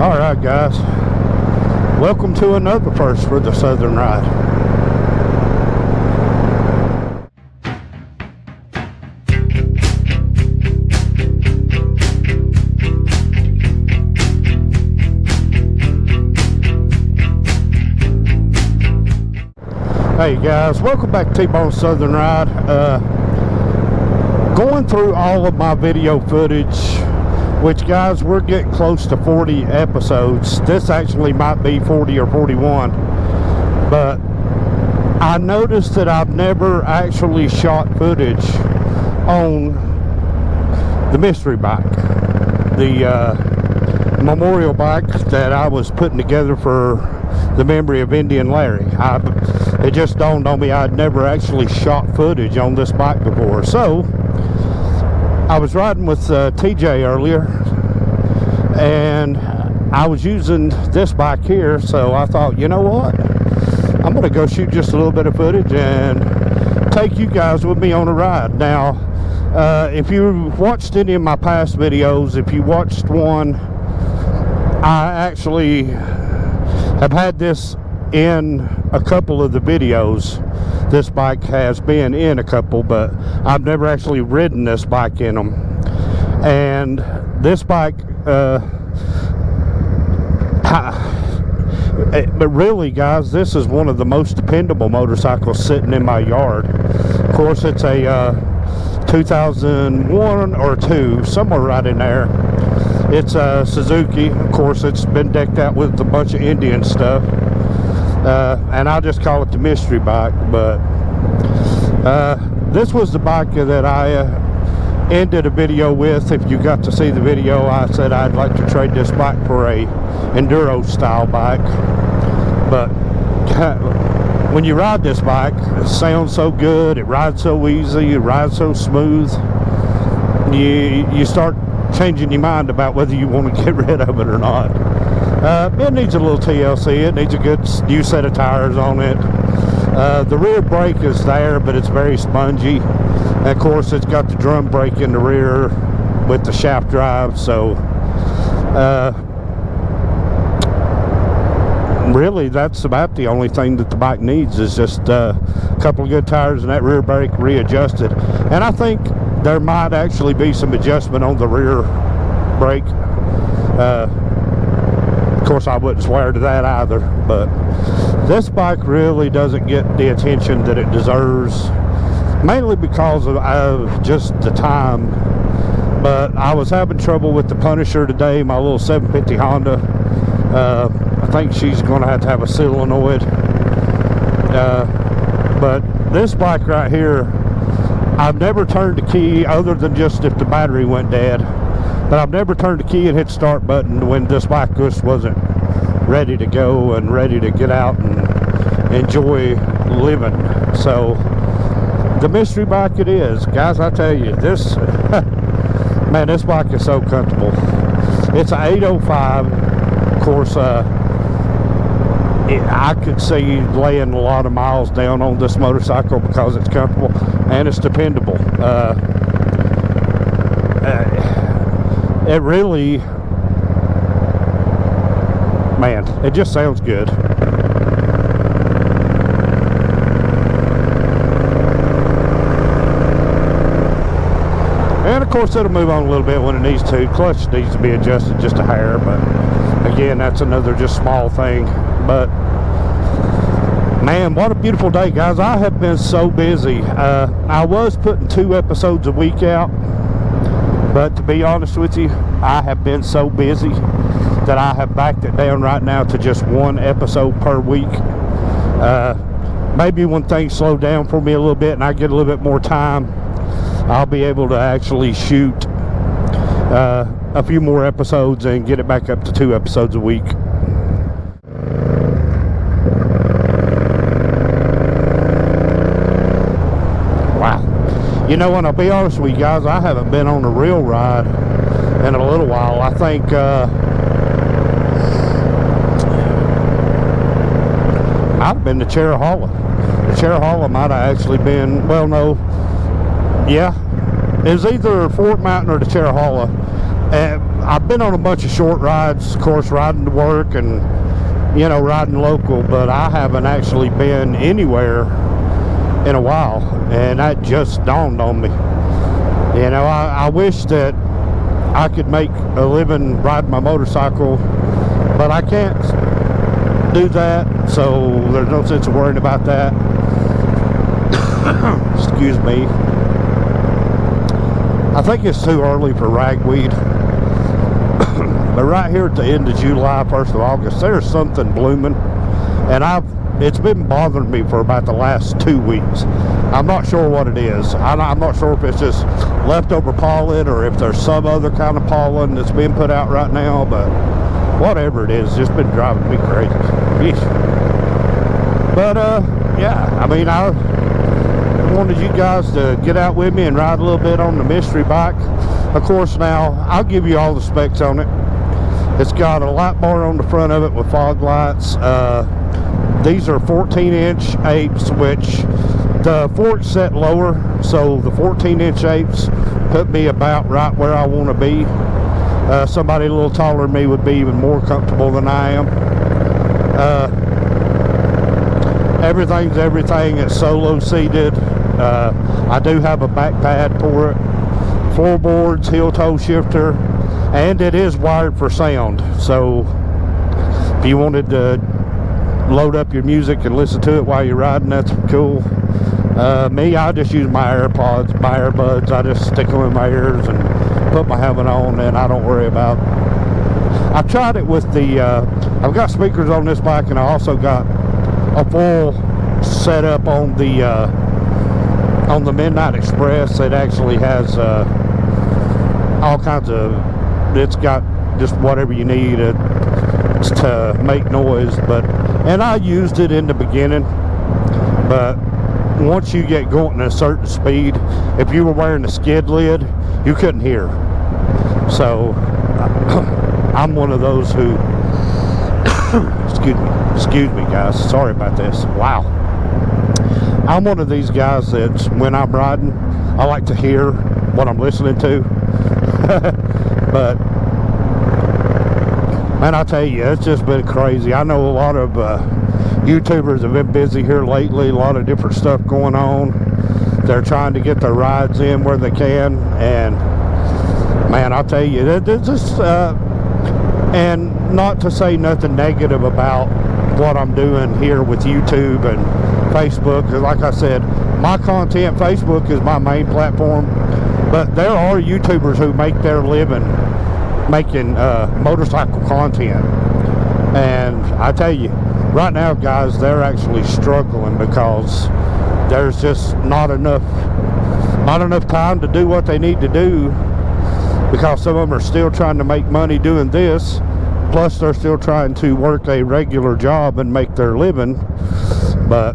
Alright guys, welcome to another first for the Southern Ride. Hey guys, welcome back to T-Bone Southern Ride. Going through all of my video footage, which guys, we're getting close to 40 episodes. This actually might be 40 or 41, but I noticed that I've never actually shot footage on the mystery bike, the memorial bike that I was putting together for the memory of Indian Larry. It just dawned on me I'd never actually shot footage on this bike before. So I was riding with TJ earlier, and I was using this bike here, so I thought, you know what, I'm gonna go shoot just a little bit of footage and take you guys with me on a ride. Now if you watched any of my past videos, if you watched one, I actually have had this in a couple of the videos. This bike has been in a couple, but I've never actually ridden this bike in them. And this bike, but really guys, this is one of the most dependable motorcycles sitting in my yard. Of course, it's a 2001 or 2, somewhere right in there. It's a Suzuki. Of course, it's been decked out with a bunch of Indian stuff. And I'll just call it the mystery bike. But this was the bike that I ended a video with. If you got to see the video, I said I'd like to trade this bike for a enduro style bike. But when you ride this bike, it sounds so good, it rides so easy, it rides so smooth, you start changing your mind about whether you want to get rid of it or not. It needs a little TLC. It needs a good new set of tires on it. The rear brake is there, but it's very spongy. And of course, it's got the drum brake in the rear with the shaft drive. So really, that's about the only thing that the bike needs, is just a couple of good tires and that rear brake readjusted. And I think there might actually be some adjustment on the rear brake. Of course, I wouldn't swear to that either, but this bike really doesn't get the attention that it deserves, mainly because of just the time. But I was having trouble with the Punisher today, my little 750 Honda. I think she's going to have a solenoid. But this bike right here, I've never turned the key, other than just if the battery went dead. But I've never turned the key and hit start button when this bike just wasn't ready to go and ready to get out and enjoy living. So the mystery bike it is. Guys, I tell you, this, man, this bike is so comfortable. It's an 805. Of course, I could see laying a lot of miles down on this motorcycle because it's comfortable and it's dependable. It really, man, it just sounds good. And of course, it'll move on a little bit when it needs to. Clutch needs to be adjusted just a hair, but again, that's another just small thing. But man, what a beautiful day, guys. I have been so busy. I was putting 2 episodes a week out, but to be honest with you, I have been so busy that I have backed it down right now to just 1 episode per week. Maybe when things slow down for me a little bit and I get a little bit more time, I'll be able to actually shoot a few more episodes and get it back up to 2 episodes a week. Wow. You know what, I'll be honest with you guys, I haven't been on a real ride in a little while. I think might have been the Cherahalla. The Cherahalla might have actually been, well, no, yeah, it was either Fort Mountain or the Cherahalla. I've been on a bunch of short rides, of course, riding to work and, you know, riding local, but I haven't actually been anywhere in a while, and that just dawned on me. You know, I wish that I could make a living riding my motorcycle, but I can't do that, so there's no sense of worrying about that. Excuse me. I think it's too early for ragweed. But right here at the end of July, 1st of August, there's something blooming, and it's been bothering me for about the last 2 weeks. I'm not sure what it is. I'm not sure if it's just leftover pollen or if there's some other kind of pollen that's being put out right now, but whatever it is, it's just been driving me crazy. But yeah, I mean, I wanted you guys to get out with me and ride a little bit on the mystery bike. Of course, now I'll give you all the specs on it. It's got a light bar on the front of it with fog lights. These are 14-inch apes, which the fork's set lower, so the 14-inch apes put me about right where I want to be. Somebody a little taller than me would be even more comfortable than I am. Everything's everything. It's solo seated. I do have a back pad for it, floorboards, heel toe shifter, and it is wired for sound. So if you wanted to load up your music and listen to it while you're riding, that's cool. Me, I just use my AirPods, my earbuds. I just stick them in my ears and put my helmet on, and I don't worry about. I've tried it with the. I've got speakers on this bike, and I also got a full setup on the Midnight Express. It actually has all kinds of. It's got just whatever you need to make noise, and I used it in the beginning, but once you get going at a certain speed, if you were wearing a skid lid, you couldn't hear. So I'm one of those who excuse me guys, sorry about this. Wow. I'm one of these guys that when I'm riding, I like to hear what I'm listening to. But man, I tell you, it's just been crazy. I know a lot of YouTubers have been busy here lately, a lot of different stuff going on. They're trying to get their rides in where they can, and man, I'll tell you, it's just and not to say nothing negative about what I'm doing here with YouTube and Facebook, because like I said, my content, Facebook is my main platform, but there are YouTubers who make their living making motorcycle content, and I tell you, right now guys, they're actually struggling because there's just not enough time to do what they need to do, because some of them are still trying to make money doing this, plus they're still trying to work a regular job and make their living. But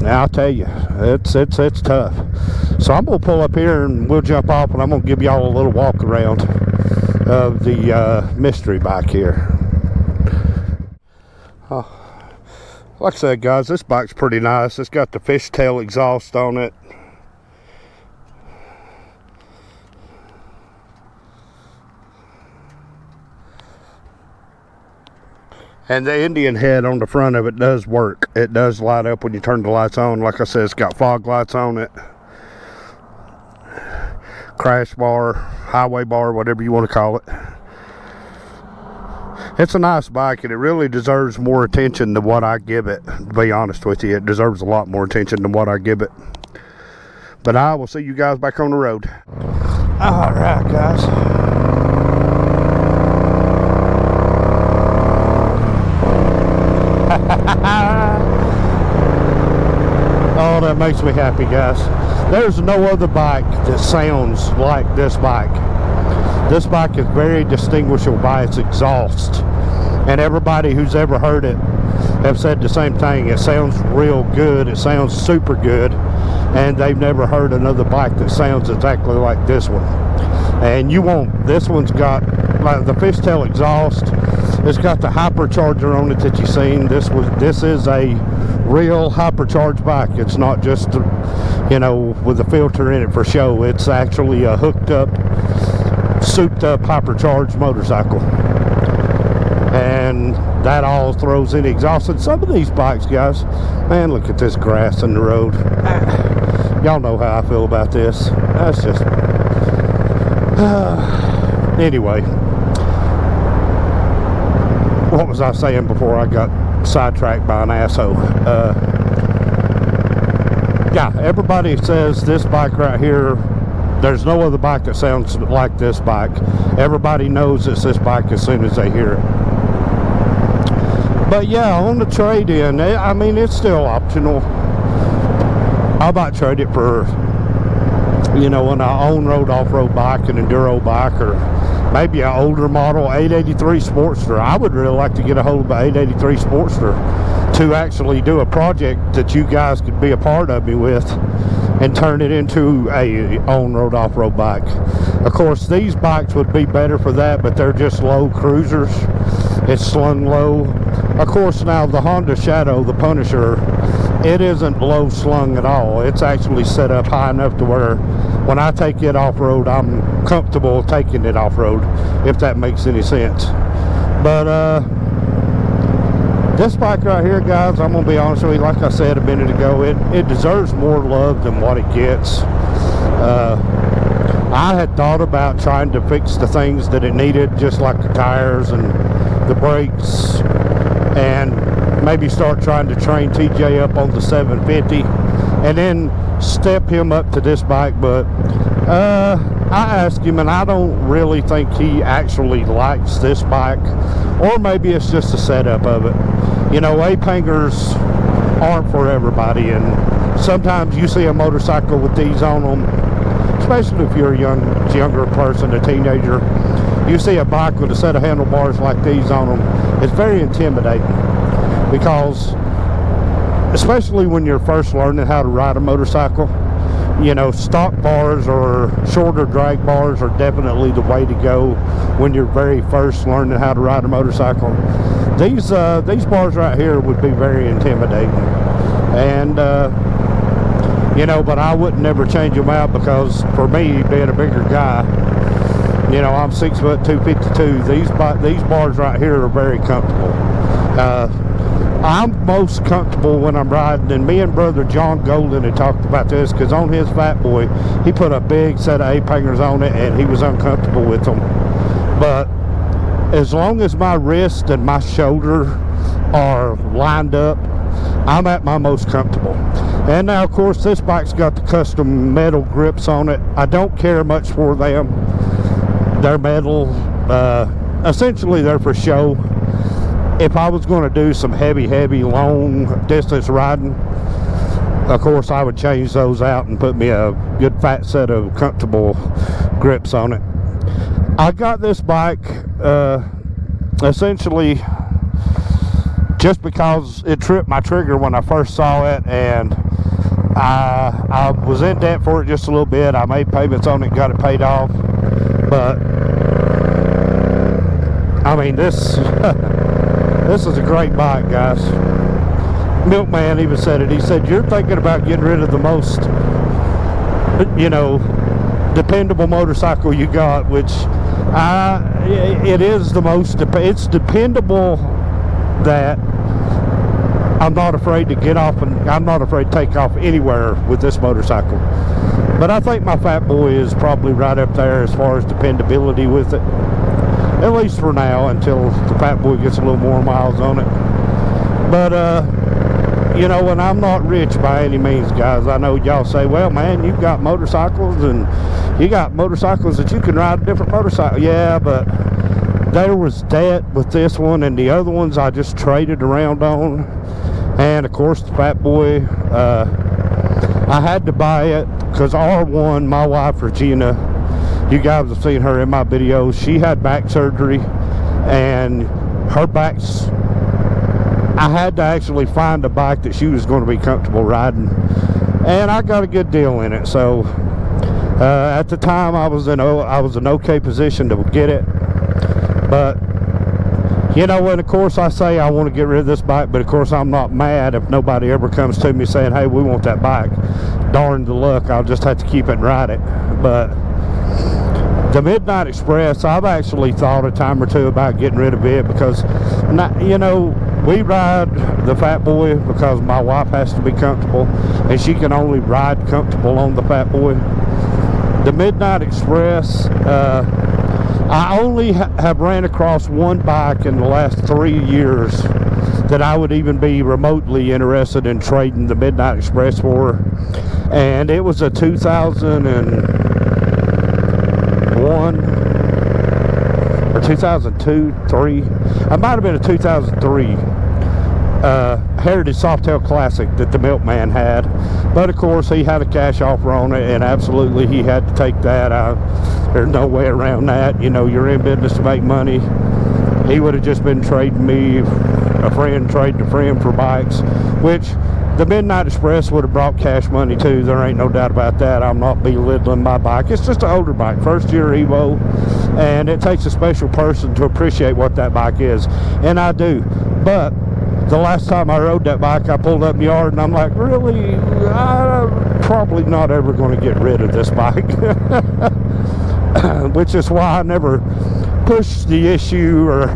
now I'll tell you, it's tough. So I'm gonna pull up here and we'll jump off, and I'm gonna give y'all a little walk around of the mystery bike here. Like I said guys, this bike's pretty nice. It's got the fishtail exhaust on it. And the Indian head on the front of it does work. It does light up when you turn the lights on. Like I said, it's got fog lights on it. Crash bar, highway bar, whatever you want to call it. It's a nice bike, and it really deserves more attention than what I give it. To be honest with you, it deserves a lot more attention than what I give it. But I will see you guys back on the road. All right, guys. Oh, that makes me happy, guys. There's no other bike that sounds like this bike. This bike is very distinguishable by its exhaust, and everybody who's ever heard it have said the same thing. It sounds real good. It sounds super good, and they've never heard another bike that sounds exactly like this one. And you won't. This one's got like the fishtail exhaust. It's got the hypercharger on it that you've seen. This is a real hypercharged bike. It's not just, you know, with a filter in it for show. It's actually a hooked up souped up hypercharged motorcycle, and that all throws in exhaust. And some of these bikes, guys, man, look at this grass in the road. Y'all know how I feel about this. That's just anyway, what was I saying before I got sidetracked by an asshole? Yeah, everybody says this bike right here, there's no other bike that sounds like this bike. Everybody knows it's this bike as soon as they hear it. But yeah, on the trade-in, I mean, it's still optional. I might trade it for, you know, an on-road, off-road bike, an enduro bike, or maybe an older model 883 Sportster. I would really like to get a hold of an 883 Sportster to actually do a project that you guys could be a part of me with and turn it into a on-road, off-road bike. Of course, these bikes would be better for that, but they're just low cruisers. It's slung low. Of course, now the Honda Shadow, the Punisher, it isn't low slung at all. It's actually set up high enough to where when I take it off-road, I'm comfortable taking it off-road, if that makes any sense. But this bike right here, guys, I'm gonna be honest with you, like I said a minute ago, it deserves more love than what it gets. I had thought about trying to fix the things that it needed, just like the tires and the brakes, and maybe start trying to train TJ up on the 750 and then step him up to this bike. But I asked him, and I don't really think he actually likes this bike, or maybe it's just a setup of it. You know, ape hangers aren't for everybody, and sometimes you see a motorcycle with these on them, especially if you're a younger person, a teenager. You see a bike with a set of handlebars like these on them, it's very intimidating, because especially when you're first learning how to ride a motorcycle, you know, stock bars or shorter drag bars are definitely the way to go when you're very first learning how to ride a motorcycle. These bars right here would be very intimidating, and you know, but I wouldn't never change them out, because for me, being a bigger guy, you know, I'm 6 foot 252. These bars right here are very comfortable. I'm most comfortable when I'm riding, and me and brother John Golden had talked about this, because on his Fat Boy, he put a big set of ape hangers on it, and he was uncomfortable with them. But as long as my wrist and my shoulder are lined up, I'm at my most comfortable. And now, of course, this bike's got the custom metal grips on it. I don't care much for them. They're metal. Essentially, they're for show. If I was going to do some heavy, long distance riding, of course, I would change those out and put me a good fat set of comfortable grips on it. I got this bike essentially just because it tripped my trigger when I first saw it, and I was in debt for it just a little bit. I made payments on it, got it paid off. But I mean, this this is a great bike, guys. Milkman even said it. He said, you're thinking about getting rid of the most, you know, dependable motorcycle you got, which it is the most, it's dependable that I'm not afraid to get off, and I'm not afraid to take off anywhere with this motorcycle. But I think my Fat Boy is probably right up there as far as dependability with it, at least for now, until the Fat Boy gets a little more miles on it. But you know, and I'm not rich by any means, guys. I know y'all say, well, man, you've got motorcycles, and you got motorcycles that you can ride a different motorcycle. Yeah, but there was debt with this one, and the other ones I just traded around on. And of course, the Fat Boy, I had to buy it because R1, my wife Regina, you guys have seen her in my videos, she had back surgery, and her back's, I had to actually find a bike that she was going to be comfortable riding, and I got a good deal in it. So at the time, I was in okay position to get it. But you know, and of course I say I want to get rid of this bike, but of course I'm not mad if nobody ever comes to me saying, hey, we want that bike. Darn the luck, I'll just have to keep it and ride it. But The Midnight Express, I've actually thought a time or two about getting rid of it because, you know, we ride the Fat Boy because my wife has to be comfortable, and she can only ride comfortable on the Fat Boy. The Midnight Express, I only have ran across one bike in the last 3 years that I would even be remotely interested in trading the Midnight Express for, and it was a 2001 or 2002, 3. It might have been a 2003 Heritage Softail Classic that the Milkman had, but of course he had a cash offer on it, and absolutely he had to take that. There's no way around that. You know, you're in business to make money. He would have just been trading me, a friend trading a friend for bikes, which the Midnight Express would have brought cash money too. There ain't no doubt about that. I'm not belittling my bike. It's just an older bike, first year Evo, and it takes a special person to appreciate what that bike is, and I do. But the last time I rode that bike, I pulled up in the yard and I'm like, really, I'm probably not ever going to get rid of this bike. Which is why I never pushed the issue or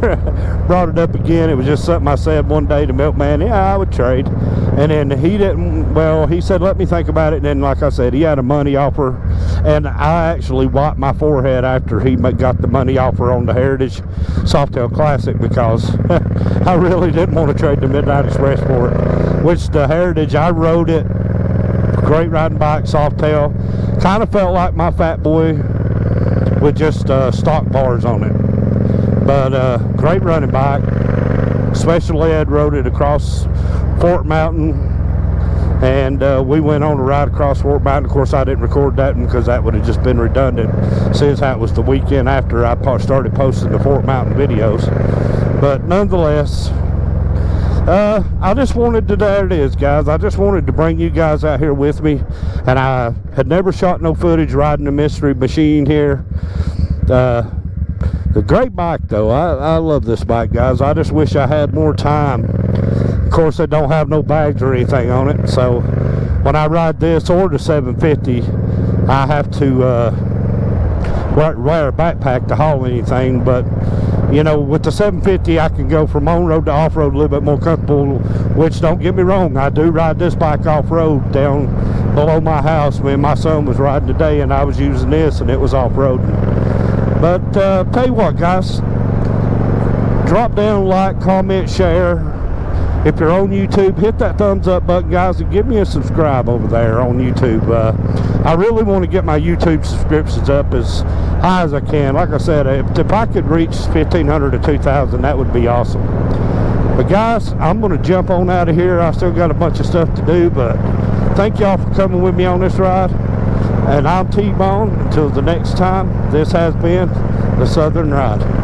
brought it up again. It was just something I said one day to Milkman, yeah, I would trade. And then he didn't, well, he said, let me think about it. And then, like I said, he had a money offer, and I actually wiped my forehead after he got the money offer on the Heritage Softail Classic, because I really didn't want to trade the Midnight Express for it. Which the Heritage, I rode it, great riding bike, Softail, kind of felt like my Fat Boy with just stock bars on it, but great running bike. Special Ed rode it across Fort Mountain, and we went on a ride across Fort Mountain. Of course, I didn't record that one because that would have just been redundant, since that was the weekend after I started posting the Fort Mountain videos. But nonetheless, I just wanted to, there it is, guys. I just wanted to bring you guys out here with me, and I had never shot no footage riding the Mystery Machine here. The great bike though. I love this bike, guys. I just wish I had more time. Of course, I don't have no bags or anything on it, so when I ride this or the 750, I have to wear a backpack to haul anything. But you know, with the 750, I can go from on-road to off-road a little bit more comfortable, which, don't get me wrong, I do ride this bike off-road down below my house. Me and my son was riding today, and I was using this, and it was off-roading. But tell you what, guys, drop down, like, comment, share. If you're on YouTube, hit that thumbs up button, guys, and give me a subscribe over there on YouTube. I really want to get my YouTube subscriptions up as high as I can. Like I said, if I could reach 1,500 to 2,000, that would be awesome. But guys, I'm going to jump on out of here. I still got a bunch of stuff to do, but thank y'all for coming with me on this ride. And I'm T-Bone. Until the next time, this has been the Southern Ride.